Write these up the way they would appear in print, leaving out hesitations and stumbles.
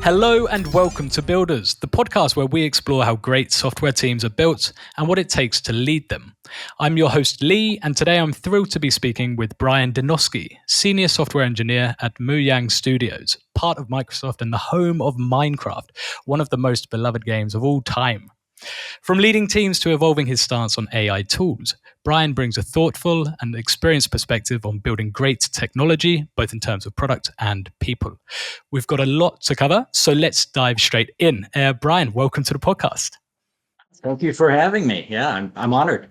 Hello and welcome to Builders, the podcast where we explore how great software teams are built and what it takes to lead them. I'm your host Lee, and today I'm thrilled to be speaking with Bryan DeNosky, Senior Software Engineer at Mojang Studios, part of Microsoft and the home of Minecraft, one of the most beloved games of all time. From leading teams to evolving his stance on AI tools, Bryan brings a thoughtful and experienced perspective on building great technology, both in terms of product and people. We've got a lot to cover, so let's dive straight in. Bryan, welcome to the podcast. Thank you for having me. Yeah, I'm honored.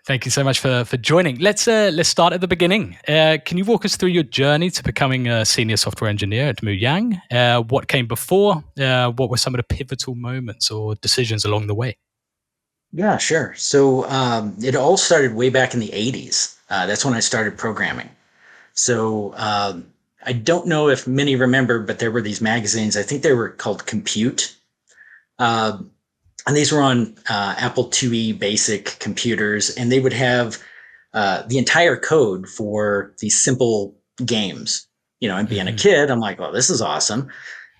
Thank you so much for joining. Let's start at the beginning. Can you walk us through your journey to becoming a senior software engineer at Mojang? What came before? What were some of the pivotal moments or decisions along the way? Yeah, sure. So it all started way back in the 80s. That's when I started programming. So I don't know if many remember, but there were these magazines. I think they were called Compute. And these were on Apple IIe basic computers, and they would have the entire code for these simple games. And being a kid, I'm like, well, this is awesome.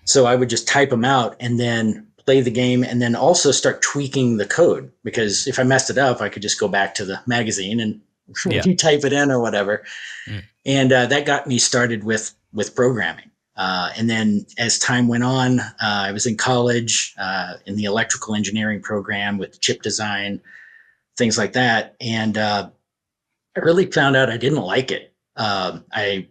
So I would just type them out and then play the game and then also start tweaking the code, because if I messed it up, I could just go back to the magazine and retype it in or whatever. And that got me started with programming. And then as time went on, I was in college in the electrical engineering program with chip design, things like that. And I really found out I didn't like it. I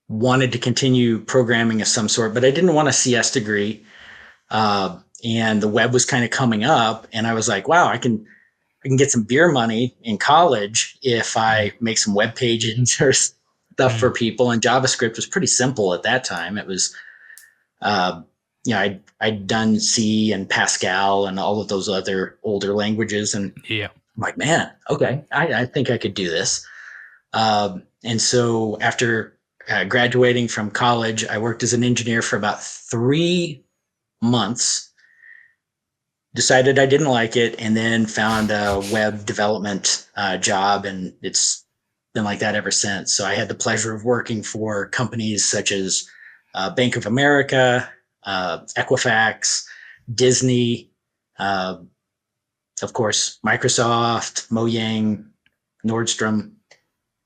wanted to continue programming of some sort, but I didn't want a CS degree. And the web was kind of coming up, and I was like, wow, I can get some beer money in college if I make some web pages or stuff for people. And JavaScript was pretty simple at that time. It was, I'd done C and Pascal and all of those other older languages. And I'm like, man, okay, I think I could do this. And so after graduating from college, I worked as an engineer for about 3 months, decided I didn't like it, and then found a web development job, and it's been like that ever since. So I had the pleasure of working for companies such as Bank of America, Equifax, Disney, of course, Microsoft, Mojang, Nordstrom.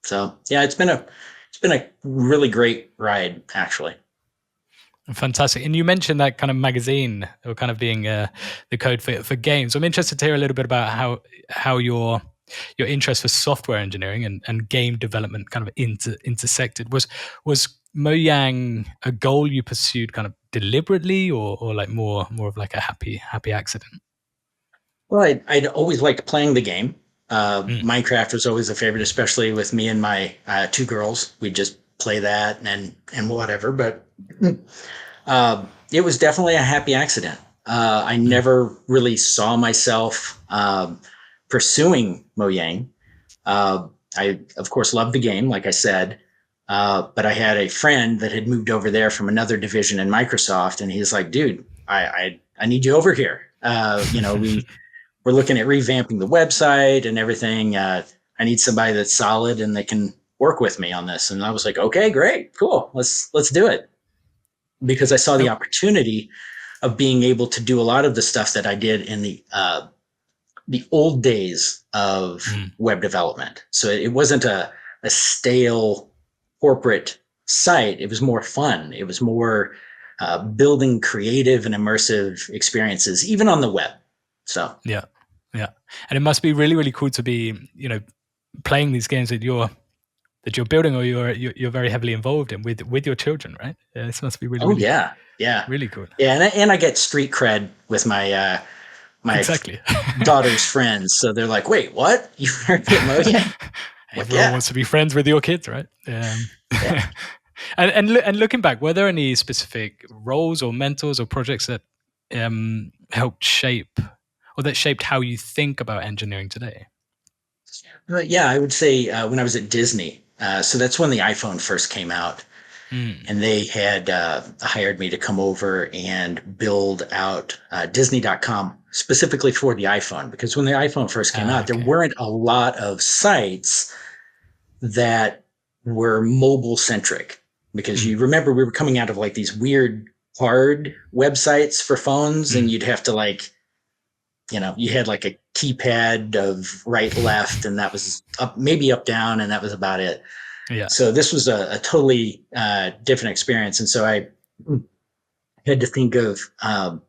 So yeah, it's been a really great ride, actually. Fantastic. And you mentioned that kind of magazine, or kind of being the code for games. I'm interested to hear a little bit about how your interest for software engineering and game development kind of intersected. Was Mojang a goal you pursued kind of deliberately, or like more of like a happy accident? Well, I'd always liked playing the game. Minecraft was always a favorite, especially with me and my 2 girls. We'd just play that and whatever. But it was definitely a happy accident. I never really saw myself pursuing Mojang. I, of course, loved the game, like I said. But I had a friend that had moved over there from another division in Microsoft, and he's like, dude, I need you over here. We're looking at revamping the website and everything. I need somebody that's solid and that can work with me on this. And I was like, okay, great, cool. Let's do it. Because I saw the opportunity of being able to do a lot of the stuff that I did in the old days of web development. So it wasn't a stale corporate site. It was more fun. It was more building creative and immersive experiences, even on the web. So yeah, and it must be really, really cool to be, playing these games that you're building, or you're very heavily involved in with your children, right? Yeah, this must be really. Oh, really, yeah, really cool. Yeah, and I get street cred with my exactly daughter's friends. So they're like, "Wait, what? You heard Mojang?" Everyone wants to be friends with your kids, right? Yeah. And looking back, were there any specific roles or mentors or projects that helped shape, or that shaped how you think about engineering today? Yeah, I would say when I was at Disney. So that's when the iPhone first came out. And they had hired me to come over and build out Disney.com specifically for the iPhone. Because when the iPhone first came out, there weren't a lot of sites that were mobile centric. Because you remember we were coming out of like these weird hard websites for phones, and Mm. you'd have to like, you had like a keypad of right, left, and that was up, maybe up, down, and that was about it. Yeah. So this was a totally different experience. And so I had to think of, how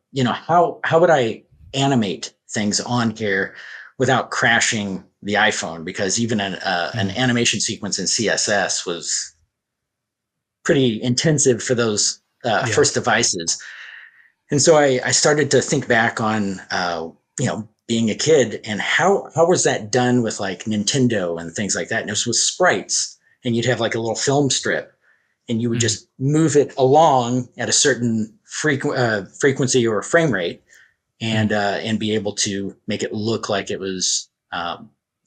would I animate things on here without crashing the iPhone? Because even an Mm. animation sequence in CSS was pretty intensive for those Yeah. first devices. And so I started to think back on, being a kid, and how was that done with like Nintendo and things like that. And it was with sprites, and you'd have like a little film strip, and you would Mm. just move it along at a certain frequency or frame rate, Mm. and be able to make it look like it was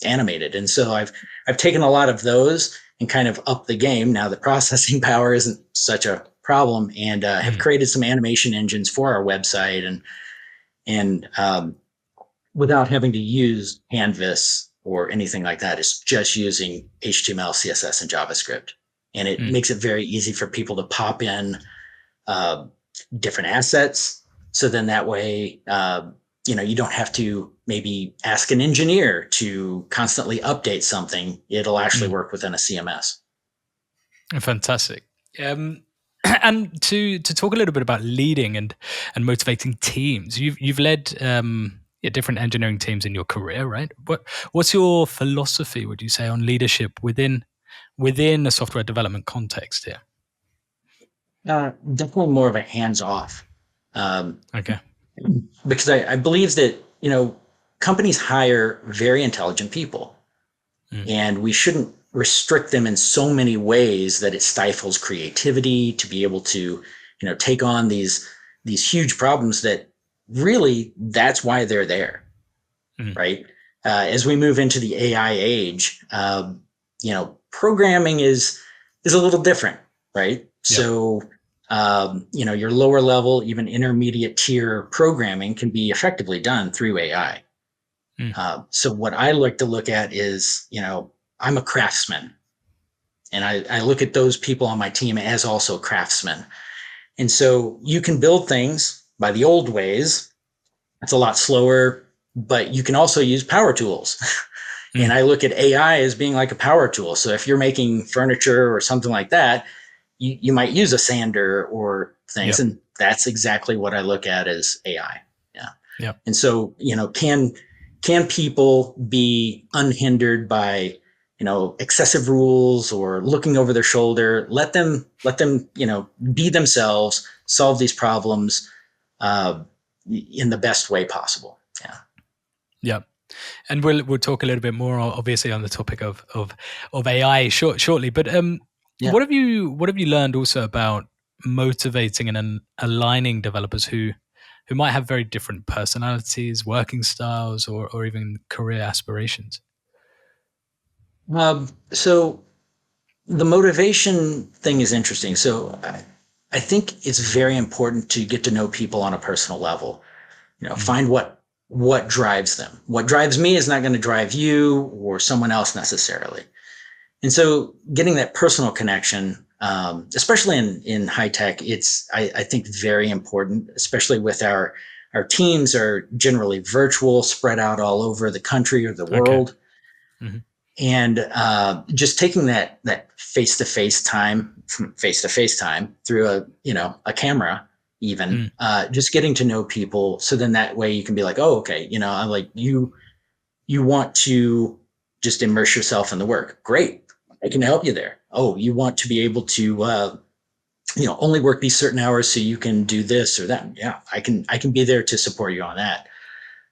animated. And so I've taken a lot of those and kind of up the game. Now the processing power isn't such a problem, and have Mm. created some animation engines for our website, and without having to use Canvas or anything like that. It's just using HTML, CSS, and JavaScript, and it Mm. makes it very easy for people to pop in uh, different assets. So then that way, you don't have to maybe ask an engineer to constantly update something. It'll actually Mm. work within a CMS. Fantastic. Um, and to talk a little bit about leading and motivating teams, you've led yeah, different engineering teams in your career, right? What's your philosophy, would you say, on leadership within a software development context here? Definitely more of a hands off, um, Okay. because I believe that companies hire very intelligent people, Mm. and we shouldn't restrict them in so many ways that it stifles creativity to be able to take on these huge problems that really that's why they're there, Mm. right? As we move into the AI age, programming is a little different, right? Yep. So your lower level, even intermediate tier programming can be effectively done through AI. Mm. So what I like to look at is, I'm a craftsman, and I look at those people on my team as also craftsmen. And so you can build things by the old ways. It's a lot slower, but you can also use power tools. And Mm. I look at AI as being like a power tool. So if you're making furniture or something like that, you might use a sander or things. Yep. And that's exactly what I look at as AI. Yeah. Yep. And so, can people be unhindered by, excessive rules or looking over their shoulder? Let them, be themselves, solve these problems uh, in the best way possible. Yeah. Yep. And we'll talk a little bit more, obviously, on the topic of AI shortly. But Yeah. what have you learned also about motivating and aligning developers who might have very different personalities, working styles, or even career aspirations? So the motivation thing is interesting. So I think it's very important to get to know people on a personal level. Mm. Find what drives them. What drives me is not going to drive you or someone else necessarily. And so getting that personal connection, especially in high tech, it's I think very important, especially with our teams are generally virtual, spread out all over the country or the Okay. world. Hmm. And just taking that face to face time through a camera, even Mm. just getting to know people, so then that way you can be like, oh, okay, I'm like, you want to just immerse yourself in the work. Great. I can help you there. Oh, you want to be able to, only work these certain hours so you can do this or that. Yeah, I can be there to support you on that.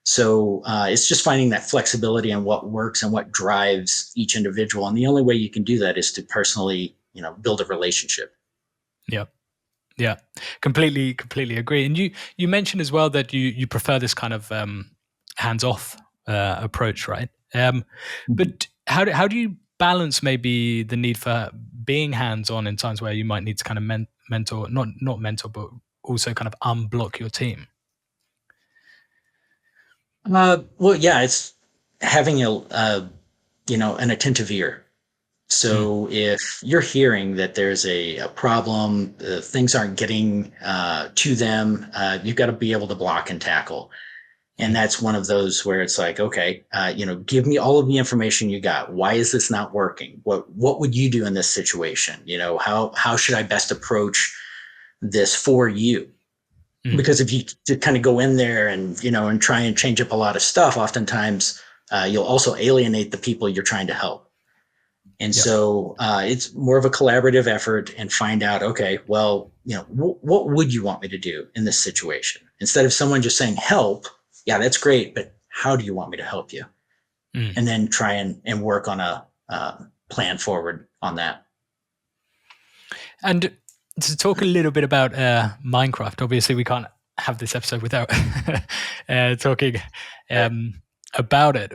So it's just finding that flexibility and what works and what drives each individual. And the only way you can do that is to personally, build a relationship. Yeah. Yeah. Completely agree. And you mentioned as well that you prefer this kind of hands off approach, right? Mhm. But how do you balance maybe the need for being hands on in times where you might need to kind of mentor, not mentor, but also kind of unblock your team? Well, yeah, it's having an attentive ear. Mm. So if you're hearing that there's a problem, things aren't getting to them, you've got to be able to block and tackle. And Mm. that's one of those where it's like, okay, give me all of the information you got. Why is this not working? What would you do in this situation? How should I best approach this for you? Mm. Because if you to kind of go in there and try and change up a lot of stuff, oftentimes you'll also alienate the people you're trying to help. And Yeah. so it's more of a collaborative effort and find out, okay, well, what would you want me to do in this situation? Instead of someone just saying help, yeah, that's great, but how do you want me to help you? Mm. And then try and work on a plan forward on that. And to talk a little bit about Minecraft, obviously we can't have this episode without talking um, about it.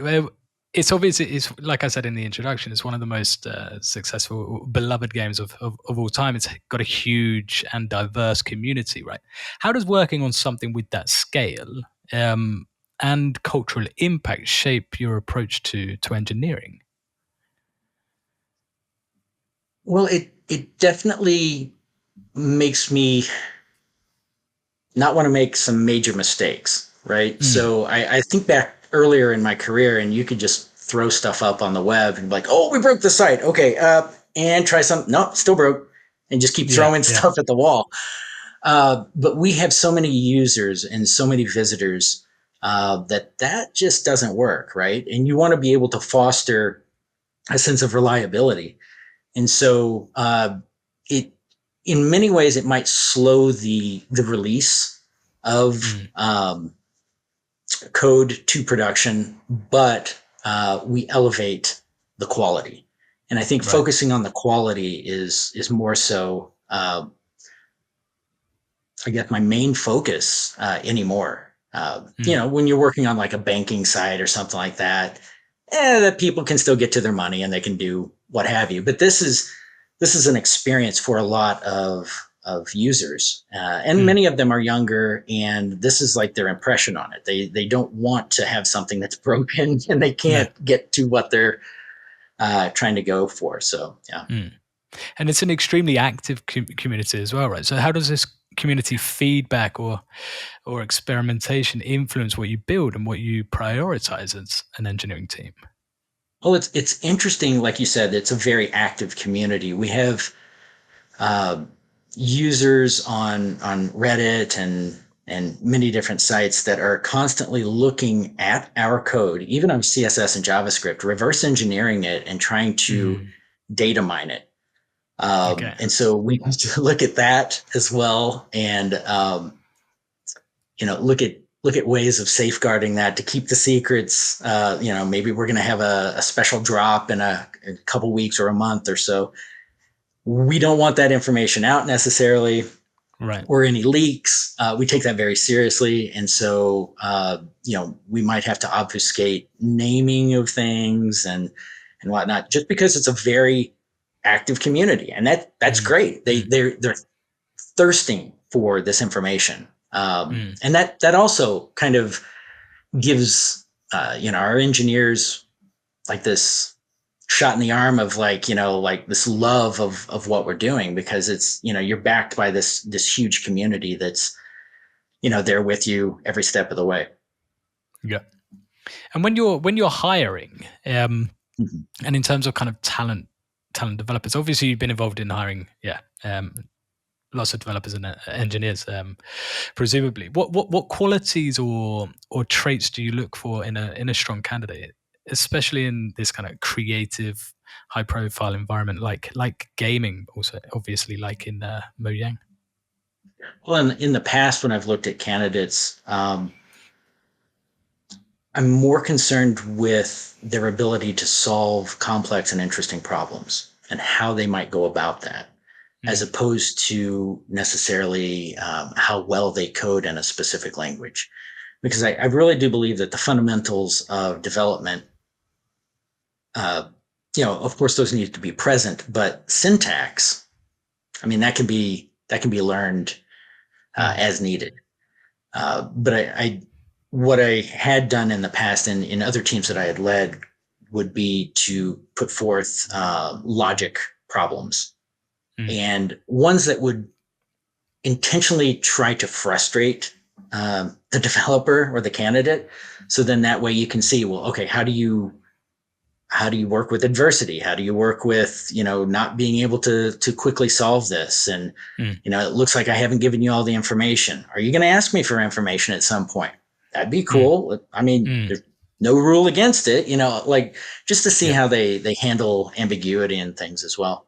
It's obviously, it's like I said in the introduction, it's one of the most successful, beloved games of all time. It's got a huge and diverse community, right? How does working on something with that scale and cultural impact shape your approach to engineering? Well, it definitely makes me not want to make some major mistakes, right? Mm. So I think back earlier in my career, and you could just throw stuff up on the web and be like, oh, we broke the site. Okay, and try some. No, still broke, and just keep Yeah, throwing yeah, stuff at the wall. But we have so many users and so many visitors that just doesn't work, right? And you want to be able to foster a sense of reliability. And so it, in many ways, it might slow the release of mm. code to production, but we elevate the quality. And I think Right. focusing on the quality is more so, I guess, my main focus anymore. Mm. When you're working on like a banking site or something like that, that people can still get to their money and they can do what have you. But this is an experience for a lot of users, and Mm. many of them are younger, and this is like their impression on it. They don't want to have something that's broken and they No. can't get to what they're trying to go for. So yeah. Mm. And it's an extremely active community as well, right? So how does this community feedback or experimentation influence what you build and what you prioritize as an engineering team? Well, it's interesting, like you said, it's a very active community. We have uh, users on Reddit and many different sites that are constantly looking at our code, even on CSS and JavaScript, reverse engineering it and trying to Mm. data mine it. Okay. And so we need to look at that as well, and look at ways of safeguarding that to keep the secrets. Maybe we're going to have a special drop in a couple weeks or a month or so. We don't want that information out necessarily, Right. or any leaks. We take that very seriously, and so we might have to obfuscate naming of things and whatnot, just because it's a very active community, and that's Mm. great. Mm. They're thirsting for this information, Mm. and that also kind of gives our engineers like this shot in the arm of like this love of what we're doing, because it's you're backed by this huge community that's there with you every step of the way. Yeah. And when you're hiring, Mhm. and in terms of kind of talent developers, obviously you've been involved in hiring, yeah, lots of developers and engineers, presumably. What qualities or traits do you look for in a strong candidate, especially in this kind of creative, high profile environment like gaming, also obviously like in Mojang? Well, in the past, when I've looked at candidates, I'm more concerned with their ability to solve complex and interesting problems and how they might go about that, as Mm. opposed to necessarily how well they code in a specific language. Because I really do believe that the fundamentals of development, uh, of course, those need to be present, but syntax, I mean, that can be learned Mm. as needed. But what I had done in the past and in other teams that I had led would be to put forth logic problems, and ones that would intentionally try to frustrate the developer or the candidate. So then that way you can see, well, okay, how do you work with adversity? How do you work with, not being able to quickly solve this? And, it looks like I haven't given you all the information. Are you going to ask me for information at some point? That'd be cool. I mean, there's no rule against it, like just to see how they handle ambiguity and things as well.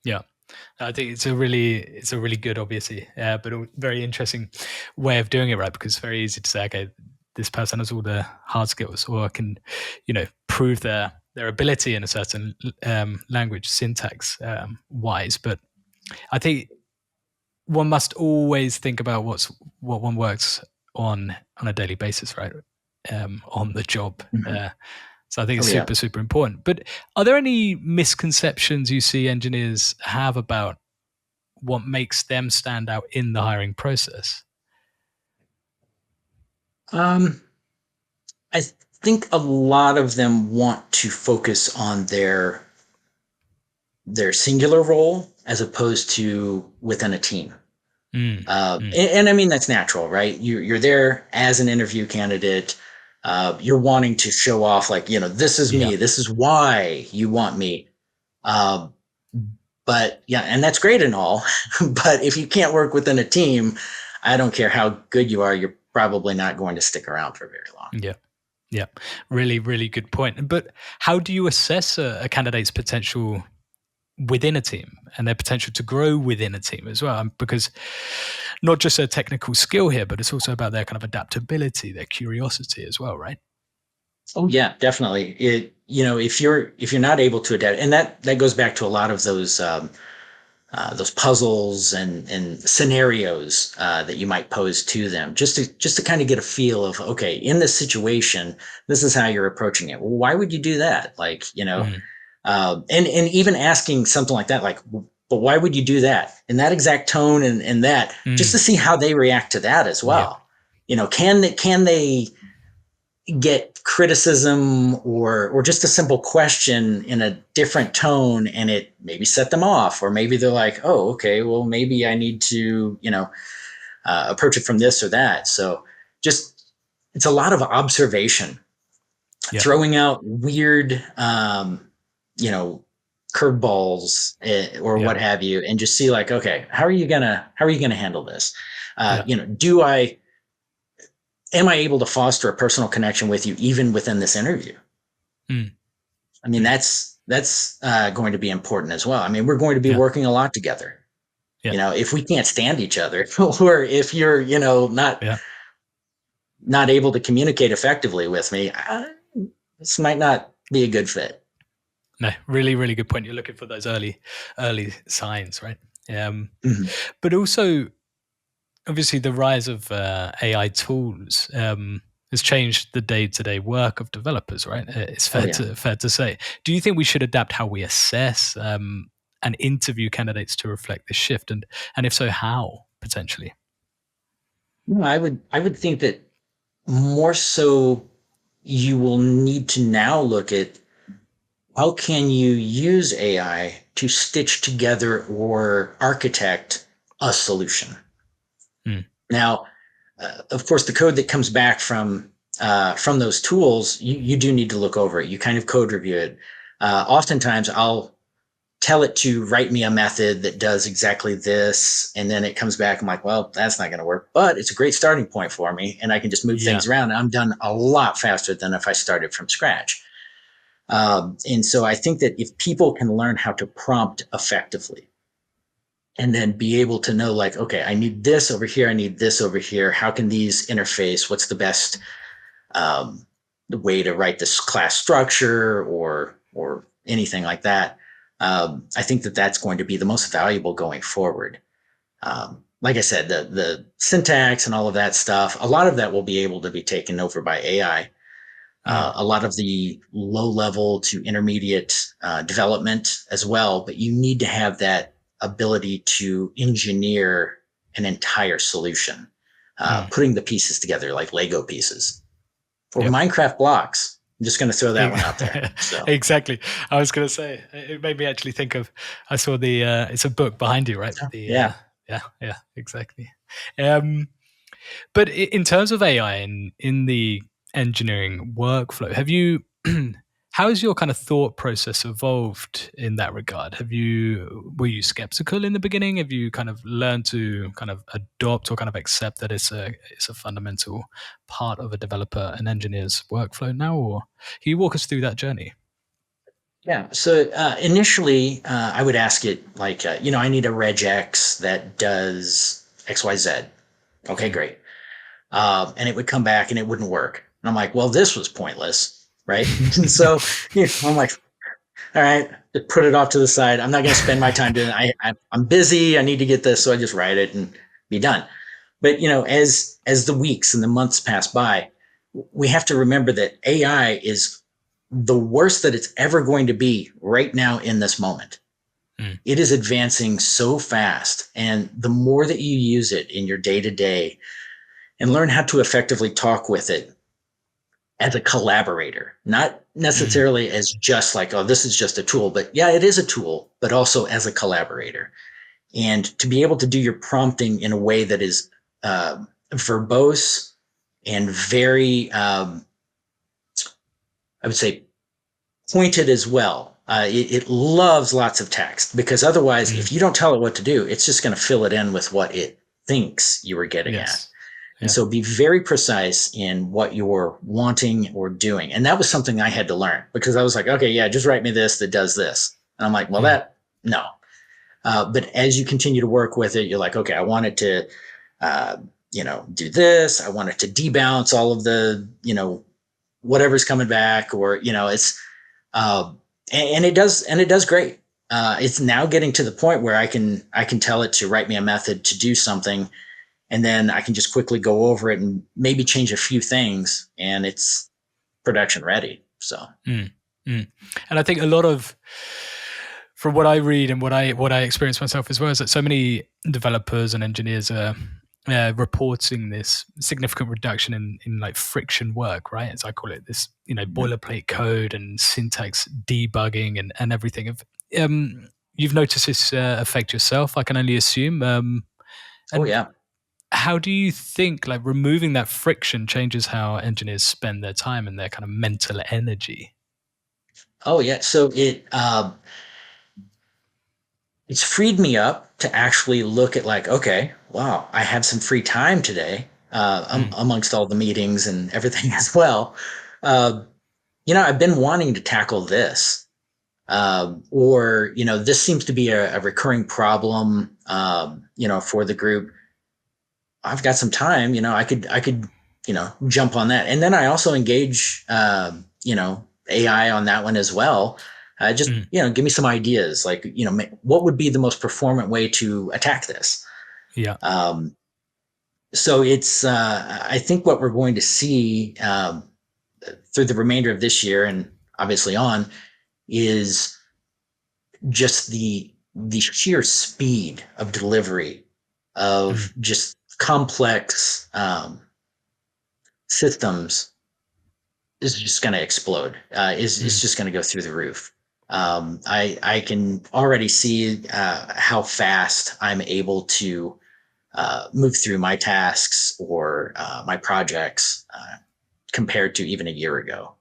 Yeah. I think it's a really good, obviously, but a very interesting way of doing it, right? Because it's very easy to say, okay, this person has all the hard skills, or can, prove their ability in a certain language, syntax wise. But I think one must always think about what one works on a daily basis, right? On the job. So I think it's super important. But are there any misconceptions you see engineers have about what makes them stand out in the hiring process? I think a lot of them want to focus on their singular role as opposed to within a team. And I mean, that's natural, right? You're there as an interview candidate. You're wanting to show off, like, this is me. This is why you want me. But yeah, and that's great and all. But if you can't work within a team, I don't care how good you are, you're probably not going to stick around for very long. Yeah. Yeah. Really, really good point. But how do you assess a candidate's potential within a team and their potential to grow within a team as well? Because not just a technical skill here, but it's also about their kind of adaptability, their curiosity as well, right? Oh yeah, definitely. If you're not able to adapt, and that goes back to a lot of those puzzles and scenarios that you might pose to them, just to kind of get a feel of, okay, in this situation, this is how you're approaching it. Well, why would you do that? Like, and even asking something like that, like, but why would you do that in that exact tone and that, just to see how they react to that as well. Can they get criticism or just a simple question in a different tone, and it maybe set them off, or maybe they're like, oh, okay, well, maybe I need to approach it from this or that. So just, it's a lot of observation, throwing out weird curveballs or what have you, and just see, like, okay, how are you gonna handle this? Am I able to foster a personal connection with you even within this interview? I mean, that's going to be important as well. I mean, we're going to be working a lot together. If we can't stand each other, or if you're, not able to communicate effectively with me, this might not be a good fit. No, really, really good point. You're looking for those early signs, right? But also, obviously, the rise of AI tools has changed the day-to-day work of developers, right? It's fair to say. Do you think we should adapt how we assess and interview candidates to reflect this shift, and if so, how potentially? I would think that more so you will need to now look at, how can you use AI to stitch together or architect a solution? Now, of course, the code that comes back from those tools, you do need to look over it. You kind of code review it. Oftentimes, I'll tell it to write me a method that does exactly this, and then it comes back. I'm like, well, that's not going to work, but it's a great starting point for me, and I can just move things around. And I'm done a lot faster than if I started from scratch. And so I think that if people can learn how to prompt effectively, and then be able to know, like, okay, I need this over here, I need this over here, how can these interface? What's the best the way to write this class structure or anything like that? I think that that's going to be the most valuable going forward. Like I said, the syntax and all of that stuff, a lot of that will be able to be taken over by AI. A lot of the low level to intermediate development as well, but you need to have that ability to engineer an entire solution, putting the pieces together like Lego pieces. For Minecraft blocks, I'm just going to throw that one out there. So Exactly. I was going to say it made me actually think of. I saw the. It's a book behind you, right? The. yeah. Yeah. Exactly. Um, but in terms of AI in the engineering workflow, have you? How has your kind of thought process evolved in that regard? Were you skeptical in the beginning? Have you kind of learned to kind of adopt or kind of accept that it's a fundamental part of a developer and engineer's workflow now? Or can you walk us through that journey? Yeah. So initially, I would ask it like, I need a regex that does XYZ. Okay, Mm. great. And it would come back and it wouldn't work. And I'm like, well, this was pointless, right? And so I'm like, all right, just put it off to the side. I'm not going to spend my time doing it. I'm busy. I need to get this, so I just write it and be done. But as the weeks and the months pass by, we have to remember that AI is the worst that it's ever going to be right now in this moment. Mm. It is advancing so fast, and the more that you use it in your day to day and learn how to effectively talk with it as a collaborator, not Mm. necessarily as just like, oh, this is just a tool, but yeah, it is a tool, but also as a collaborator. And to be able to do your prompting in a way that is verbose and very, I would say, pointed as well. It loves lots of text because otherwise, Mm. if you don't tell it what to do, it's just going to fill it in with what it thinks you were getting at. Yes. And Yeah. so be very precise in what you're wanting or doing. And that was something I had to learn because I was like, okay, yeah, just write me this that does this. And I'm like, well, Mm. no. But as you continue to work with it, you're like, okay, I want it to, uh, do this. I want it to debounce all of the, whatever's coming back, or it's, uh, and it does great. It's now getting to the point where I can tell it to write me a method to do something, and then I can just quickly go over it and maybe change a few things, and it's production ready. So Mm. Mm. And I think a lot of, from what I read and what I experience myself as well, is that so many developers and engineers are reporting this significant reduction in like friction work, right? As I call it, this mhm. boilerplate code and syntax debugging and everything. You've noticed this affect yourself, I can only assume. Oh And yeah, how do you think like removing that friction changes how engineers spend their time and their kind of mental energy? oh yeah. So it's freed me up to actually look at like, okay, wow, I have some free time today, Mm. amongst all the meetings and everything as well. Uh, I've been wanting to tackle this, or this seems to be a recurring problem, for the group. I've got some time, I could, jump on that. And then I also engage, AI on that one as well. Just, Mm. give me some ideas, like, what would be the most performant way to attack this? Yeah. Um, so I think what we're going to see, through the remainder of this year and obviously on, is just the sheer speed of delivery Mm. of just complex, systems is just going to explode. Is Mm. just going to go through the roof. I can already see how fast I'm able to move through my tasks or my projects, compared to even a year ago.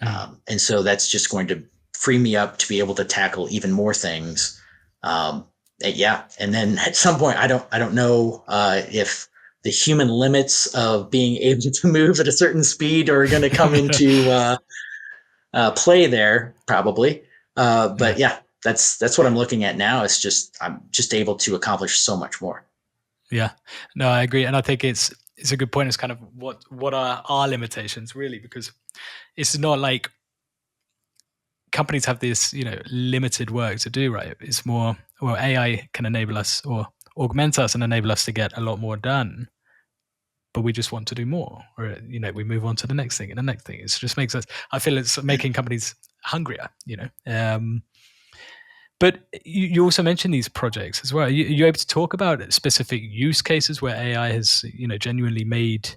Mm. And so that's just going to free me up to be able to tackle even more things. Yeah, and then at some point, I don't know if the human limits of being able to move at a certain speed are going to come into play there, probably. But Yeah. yeah, that's what I'm looking at now. It's just I'm just able to accomplish so much more. Yeah. No, I agree. And I think it's a good point. It's kind of what are our limitations really, because it's not like companies have this, limited work to do, right? It's more, well, AI can enable us or augment us and enable us to get a lot more done, but we just want to do more. Or, we move on to the next thing and the next thing. It just makes us, I feel it's making companies hungrier. But you also mentioned these projects as well. Are you able to talk about specific use cases where AI has, genuinely made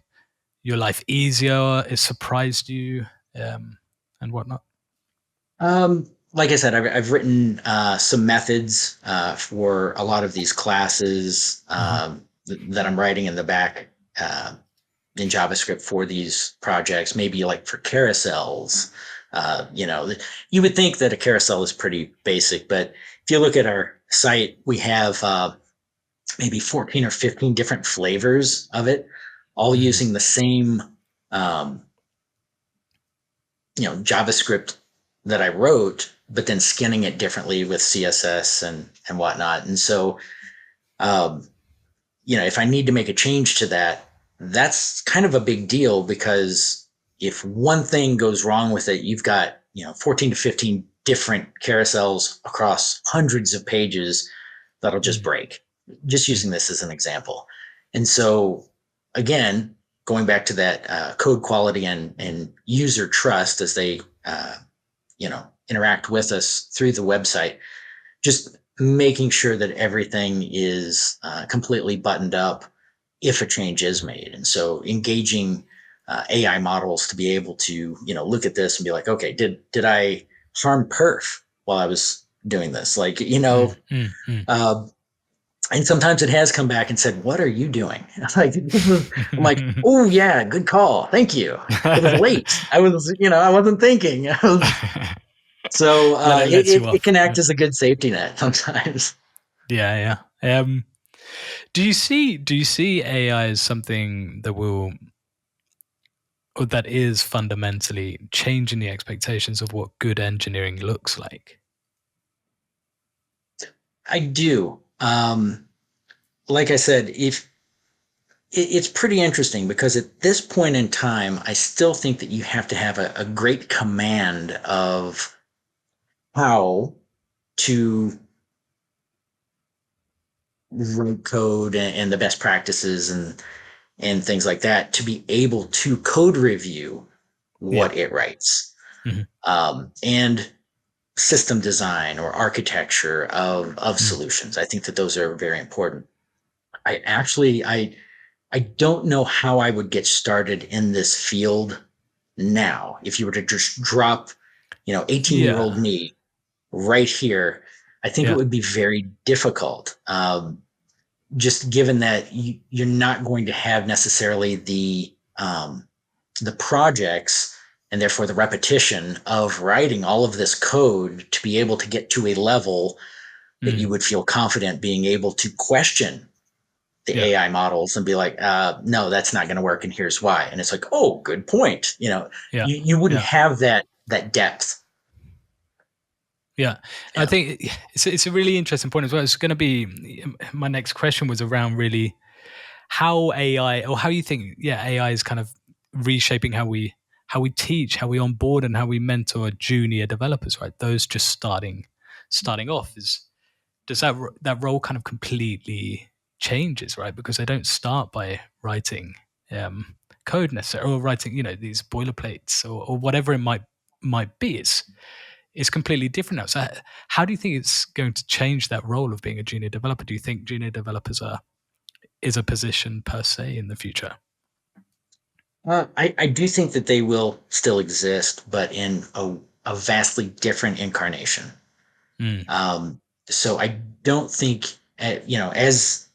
your life easier? It surprised you? and whatnot? Like I said, I've written some methods for a lot of these classes Hmm. that I'm writing in the back in JavaScript for these projects. Maybe like for carousels. You would think that a carousel is pretty basic, but if you look at our site, we have maybe 14 or 15 different flavors of it, all Mm. using the same um, JavaScript that I wrote, but then skinning it differently with CSS and whatnot. And so, um, if I need to make a change to that, that's kind of a big deal because if one thing goes wrong with it, you've got 14 to 15 different carousels across hundreds of pages that'll just Mm. break. Just Mm. using this as an example. And so, again, going back to that code quality and user trust as they interact with us through the website, just making sure that everything is completely buttoned up if a change is made. And so engaging AI models to be able to look at this and be like, okay, did I harm perf while I was doing this? Like, Mm. Mm. Mm. uh, and sometimes it has come back and said, "What are you doing?" Like, I'm like, "Oh yeah, good call, thank you." It was late. I wasn't thinking. So Lets you it off. can Yeah, act as a good safety net sometimes. yeah. Yeah. Do you see AI as something that will, or that is fundamentally changing the expectations of what good engineering looks like? I do. Like I said, if it's pretty interesting because at this point in time, I still think that you have to have a great command of how to write code and the best practices and things like that to be able to code review Yeah. what it writes. Hmm. And system design or architecture of Mm. solutions. I think that those are very important. I don't know how I would get started in this field now. If you were to just drop, 18-year-old Yeah. me right here, I think it Yeah. would be very difficult. Just given that you're not going to have necessarily the projects and therefore the repetition of writing all of this code to be able to get to a level that you Mm. would feel confident being able to question the Yeah. AI models and be like, no, that's not going to work, and here's why. And it's like, oh, good point. Yeah. You wouldn't Yeah. have that depth. Yeah, I Yeah. think it's a really interesting point as well. It's going to be my next question was around really how AI, or how you think, yeah, AI is kind of reshaping how we teach, how we onboard, and how we mentor junior developers. Right, those just starting off, is does that role kind of completely changes, right? Because they don't start by writing code necessarily, or writing these boilerplates, or whatever it might be. It's completely different now. So how do you think it's going to change that role of being a junior developer? Do you think junior developers is a position per se in the future? I do think that they will still exist, but in a vastly different incarnation. Mm. Um, so I don't think, as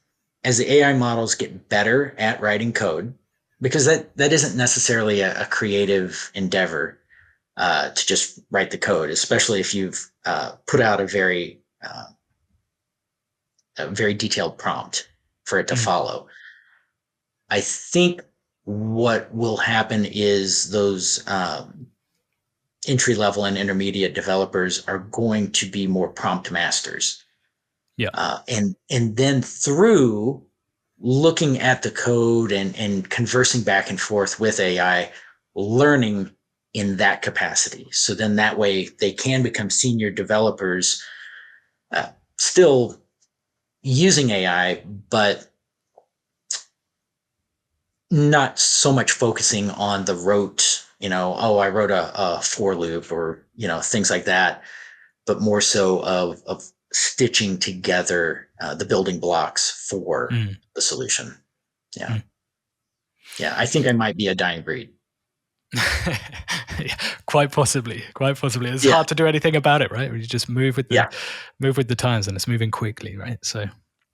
the AI models get better at writing code, because that isn't necessarily a creative endeavor to just write the code, especially if you've put out a very detailed prompt for it to Mm. follow. I think what will happen is those entry level and intermediate developers are going to be more prompt masters. Yeah. And then through looking at the code and conversing back and forth with AI, learning in that capacity. So then that way they can become senior developers, uh, still using AI, but not so much focusing on the rote, oh, I wrote a for loop or, things like that, but more so of stitching together the building blocks for Mm. the solution. Yeah. Mm. Yeah. I think I might be a dying breed. Yeah, quite possibly, quite possibly. It's Yeah, hard to do anything about it, right? You just yeah, move with the times, and it's moving quickly, right? So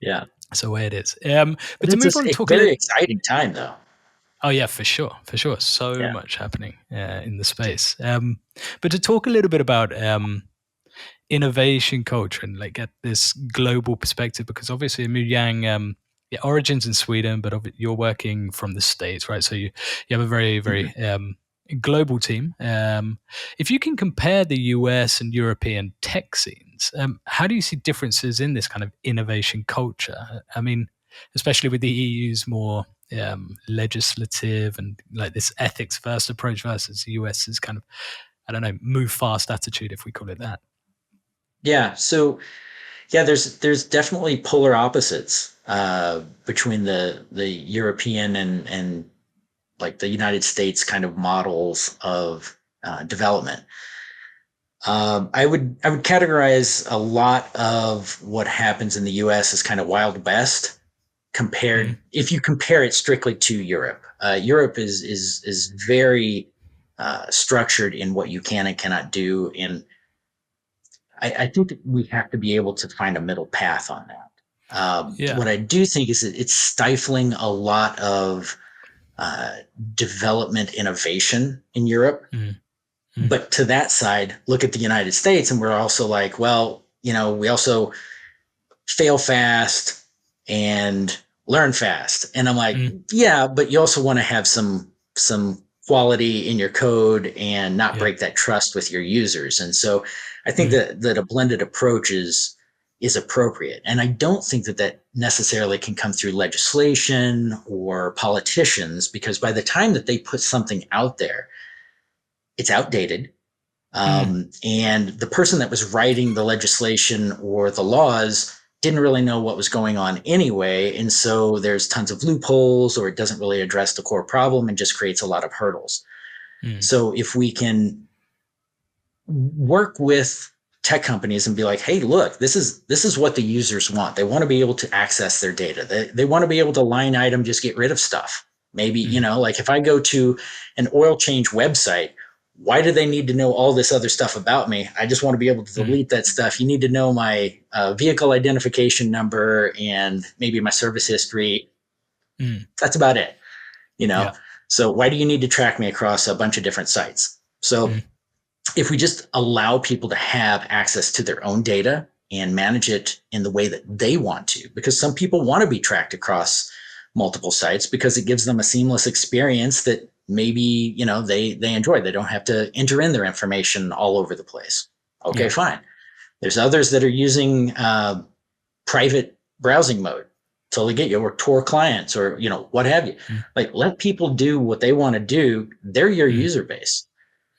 yeah. that's the way it is. But But to it's move on, a talk a very little. exciting time, though. Oh yeah, for sure, for sure. So Yeah. much happening in the space. But to talk a little bit about innovation culture and like get this global perspective, because obviously Muyang, yeah, origins in Sweden, but you're working from the States, right? So you have a very Mhm. global team. If you can compare the US and European tech scenes, how do you see differences in this kind of innovation culture? I mean, especially with the EU's more legislative and like this ethics first approach versus the US's kind of, I don't know, move fast attitude, if we call it that. Yeah. So yeah, there's definitely polar opposites between the European and like the United States kind of models of development. I would categorize a lot of what happens in the U.S. as kind of Wild West Mm, compared if you compare it strictly to Europe. Europe is very structured in what you can and cannot do, and I think that we have to be able to find a middle path on that. yeah. What I do think is that it's stifling a lot of uh, development innovation in Europe. Mm, mm, But to that side, look at the United States, and we're also like, well, we also fail fast and learn fast. And I'm like, mm, yeah, but you also want to have some quality in your code and not yeah. break that trust with your users. And so I think Mm, that a blended approach is appropriate. And I don't think that that necessarily can come through legislation or politicians, because by the time that they put something out there, it's outdated, mm, and the person that was writing the legislation or the laws didn't really know what was going on anyway. And so there's tons of loopholes, or it doesn't really address the core problem and just creates a lot of hurdles. mm, So if we can work with tech companies and be like, hey, look, this is what the users want. They want to be able to access their data. They want to be able to line item, just get rid of stuff. Maybe, mm, like if I go to an oil change website, why do they need to know all this other stuff about me? I just want to be able to mm, delete that stuff. You need to know my vehicle identification number and maybe my service history. mm, That's about it, you know? yeah. So why do you need to track me across a bunch of different sites? So Mm, if we just allow people to have access to their own data and manage it in the way that they want to, because some people want to be tracked across multiple sites because it gives them a seamless experience that maybe they enjoy. They don't have to enter in their information all over the place. Okay, yeah. fine. There's others that are using private browsing mode. Totally get you, or Tor clients, or what have you. Mm, Like, let people do what they want to do. They're your mm, user base.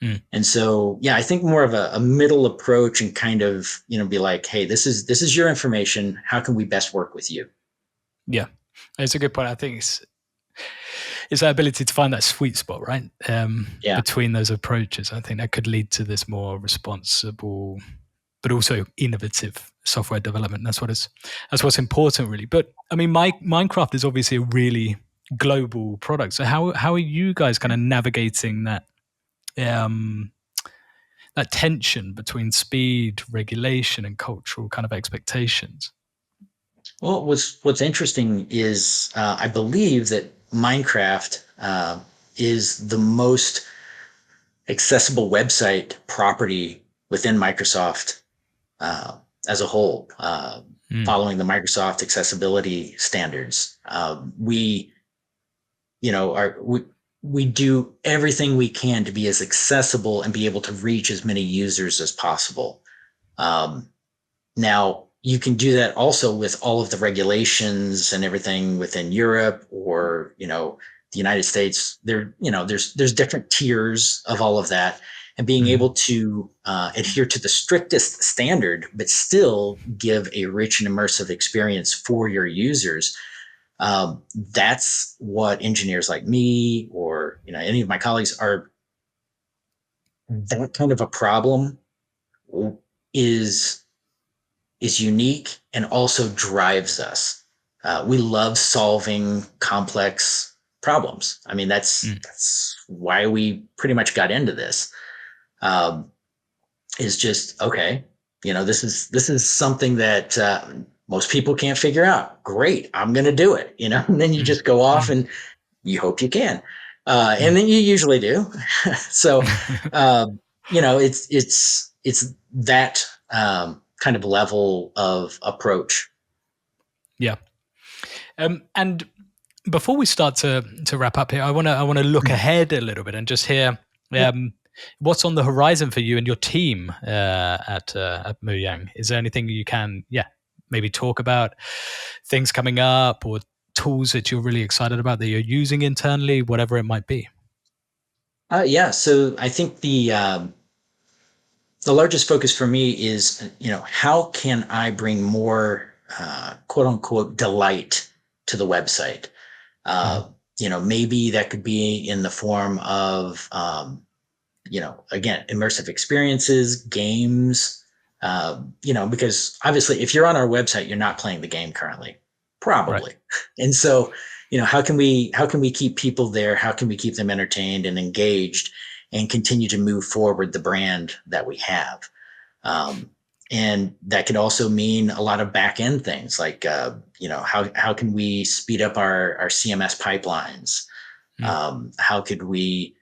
mm, And so, yeah, I think more of a middle approach, and kind of, be like, hey, this is your information. How can we best work with you? yeah. It's a good point. I think it's that ability to find that sweet spot, right? Yeah. Between those approaches. I think that could lead to this more responsible, but also innovative software development. That's what's important, really. But I mean, Minecraft is obviously a really global product. So how are you guys kind of navigating um, that tension between speed, regulation, and cultural kind of expectations? Well, what's interesting is I believe that Minecraft is the most accessible website property within Microsoft uh, as a whole, Mm, following the Microsoft accessibility standards. We are we do everything we can to be as accessible and be able to reach as many users as possible. Um, Now, you can do that also with all of the regulations and everything within Europe, or the United States. There's different tiers of all of that, and being mm, able to adhere to the strictest standard, but still give a rich and immersive experience for your users. That's what engineers like me, or any of my colleagues, are. That kind of a problem is is unique and also drives us. We love solving complex problems. I mean, that's why we pretty much got into this. Um, is just okay. This is something that most people can't figure out. Great, I'm going to do it. And then you Mm, just go off mm, and you hope you can, and mm. then you usually do. So, uh, it's that kind of level of approach. Yeah. And before we start to wrap up here, I wanna look ahead a little bit and just hear Yeah. what's on the horizon for you and your team at Mojang. Is there anything you can, maybe talk about, things coming up or tools that you're really excited about that you're using internally, whatever it might be? Yeah. So I think the largest focus for me is, how can I bring more quote unquote delight to the website? Mhm. Maybe that could be in the form of, again, immersive experiences, games, because obviously if you're on our website, you're not playing the game currently, Right. probably. And so, how can we keep people there? How can we keep them entertained and engaged and continue to move forward the brand that we have? Um, and that could also mean a lot of back end things like, how can we speed up our CMS pipelines? Mm. How could we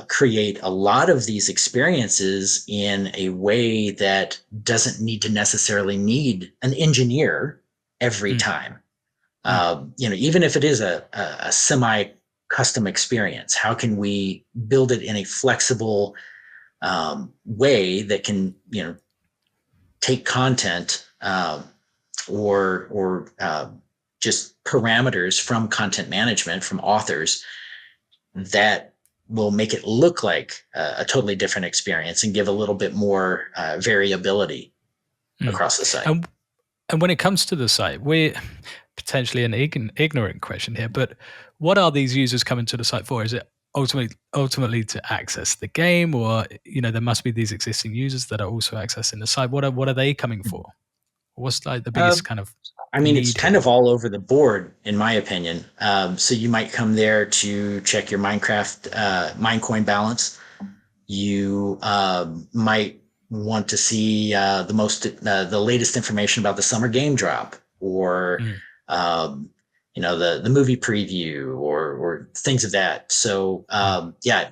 create a lot of these experiences in a way that doesn't need to necessarily need an engineer every Mm. time? Mm. Even if it is a semi custom experience, how can we build it in a flexible way that can, take content or just parameters from content management from authors that will make it look like a totally different experience and give a little bit more variability Mm. across the site. And and when it comes to the site, we're potentially an ignorant question here, but what are these users coming to the site for? Is it ultimately to access the game, or there must be these existing users that are also accessing the site? What are they coming for? What's like the Uh, biggest kind of I mean, it's need kind here? of all over the board, in my opinion. So you might come there to check your Minecraft Minecoin balance. You might want to see the latest information about the summer game drop, or Mm. um, the movie preview, or things of that. So Mm. yeah,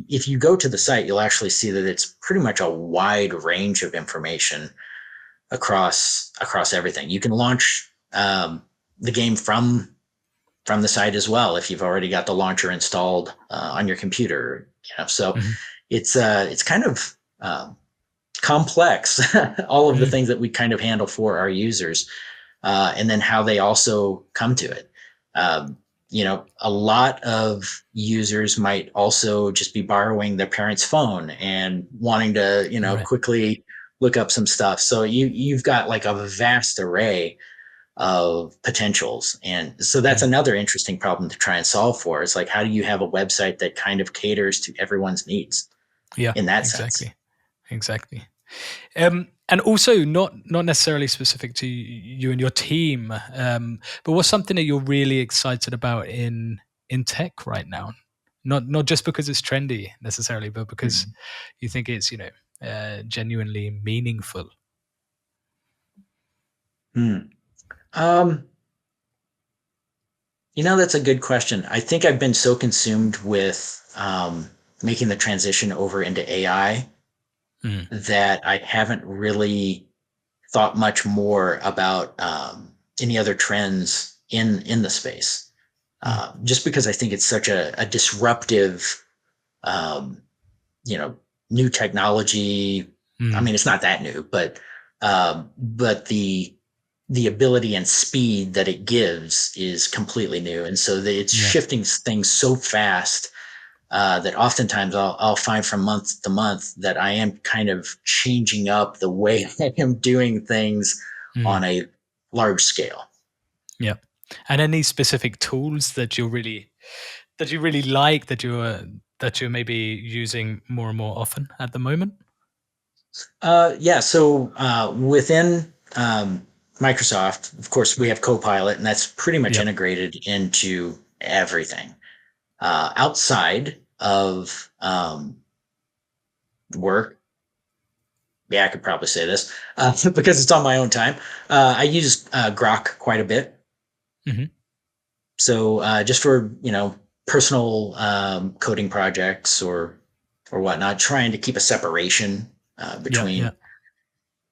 if you go to the site, you'll actually see that it's pretty much a wide range of information across everything. You can launch the game from the site as well if you've already got the launcher installed on your computer. So Mhm. it's kind of complex. All of the Mm. things that we kind of handle for our users, and then how they also come to it. A lot of users might also just be borrowing their parents' phone and wanting to, Right. quickly look up some stuff. So you've got like a vast array of potentials. And so that's Mm. another interesting problem to try and solve for. It's like, how do you have a website that kind of caters to everyone's needs Yeah, in that sense? exactly. Exactly. And also not necessarily specific to you and your team, but what's something that you're really excited about in tech right now? Not just because it's trendy necessarily, but because Mhm. you think it's genuinely meaningful. Hmm. Um, that's a good question. I think I've been so consumed with making the transition over into AI Mm. that I haven't really thought much more about any other trends in the space. Mm. Just because I think it's such a disruptive, um, you know, new technology. I Mm. mean, it's not that new, but the ability and speed that it gives is completely new, and so it's Yeah. shifting things so fast that oftentimes I'll find from month to month that I am kind of changing up the way I am doing things Mm. on a large scale. Yeah. And any specific tools that you really like that you're maybe using more and more often at the moment? Yeah, so within Microsoft, of course, we have Copilot, and that's pretty much Yep. integrated into. everything. Outside of work, yeah, I could probably say this because it's on my own time. I use Grok quite a bit. Hmm. So just for personal coding projects or whatnot, trying to keep a separation Yeah, yeah.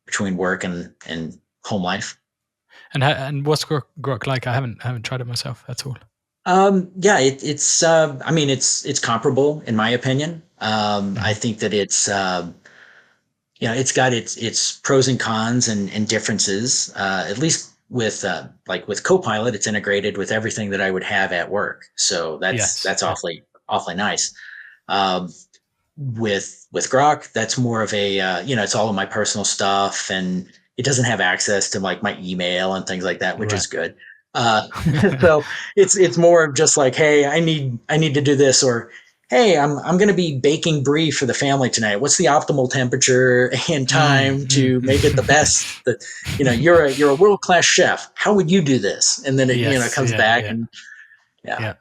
between work and home life. And what's Grok like? I haven't tried it myself at all. Yeah, it's I mean it's comparable in my opinion. I Hmm. think that it's it's got its pros and cons and differences. At least with like with Copilot, it's integrated with everything that I would have at work. So Yes, that's yeah, awfully nice. Um, with Grok, that's more of a it's all of my personal stuff, and it doesn't have access to like my email and things like that, which right. is good. Uh, so it's more of just like, hey, I need to do this, or hey, I'm going to be baking brie for the family tonight. What's the optimal temperature and Mm, time to make it the mm. best? That you're a world class chef. How would you do this? And then it Yes, comes yeah, back yeah, and yeah. yeah.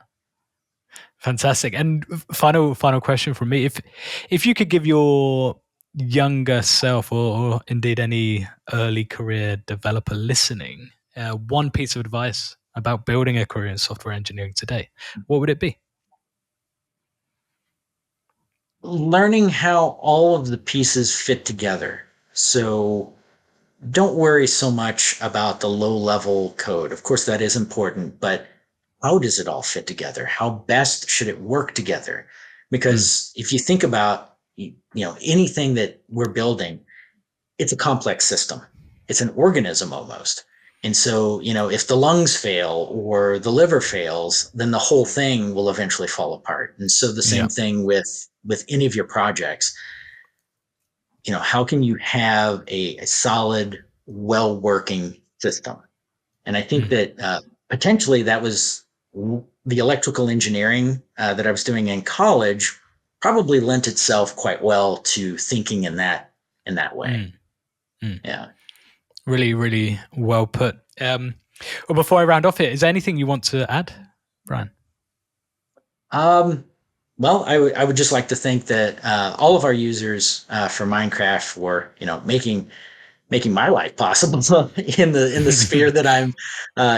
Fantastic. And final question from me. If you could give your younger self, or indeed any early career developer listening, one piece of advice about building a career in software engineering today, what would it be? Learning how all of the pieces fit together. So don't worry so much about the low level code. Of course, that is important, but how does it all fit together? How best should it work together? Mm, Because if you think about anything that we're building, it's a complex system. It's an organism almost. And so, if the lungs fail or the liver fails, then the whole thing will eventually fall apart. And so the yeah. same thing with any of your projects. How can you have a solid, well working system? And I think Mm, that potentially that was the electrical engineering that I was doing in college probably lent itself quite well to thinking in that way. mm, mm. Yeah. Really, really well put. Well, before I round off here, is there anything you want to add, Brian? Um, well, I would just like to think that all of our users for Minecraft were, making my life possible in the sphere that I'm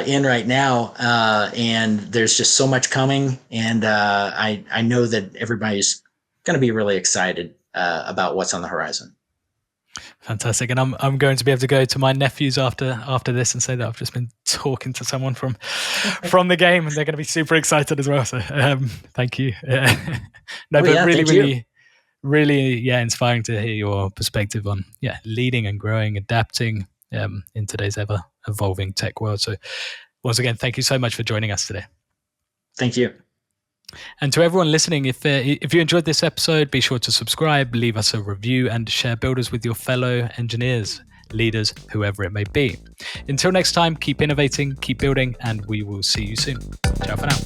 in right now. And there's just so much coming, and I know that everybody's going to be really excited about what's on the horizon. Fantastic, and I'm going to be able to go to my nephews after this and say that I've just been talking to someone from the game, and they're going to be super excited as well. So thank you. No, Oh but yeah, really, thank you. really, really, yeah, inspiring to hear your perspective on leading and growing, adapting in today's ever evolving tech world. So once again, thank you so much for joining us today. Thank you. And to everyone listening, if you enjoyed this episode, be sure to subscribe, leave us a review, and share Builders with your fellow engineers, leaders, whoever it may be. Until next time, keep innovating, keep building, and we will see you soon. Ciao for now.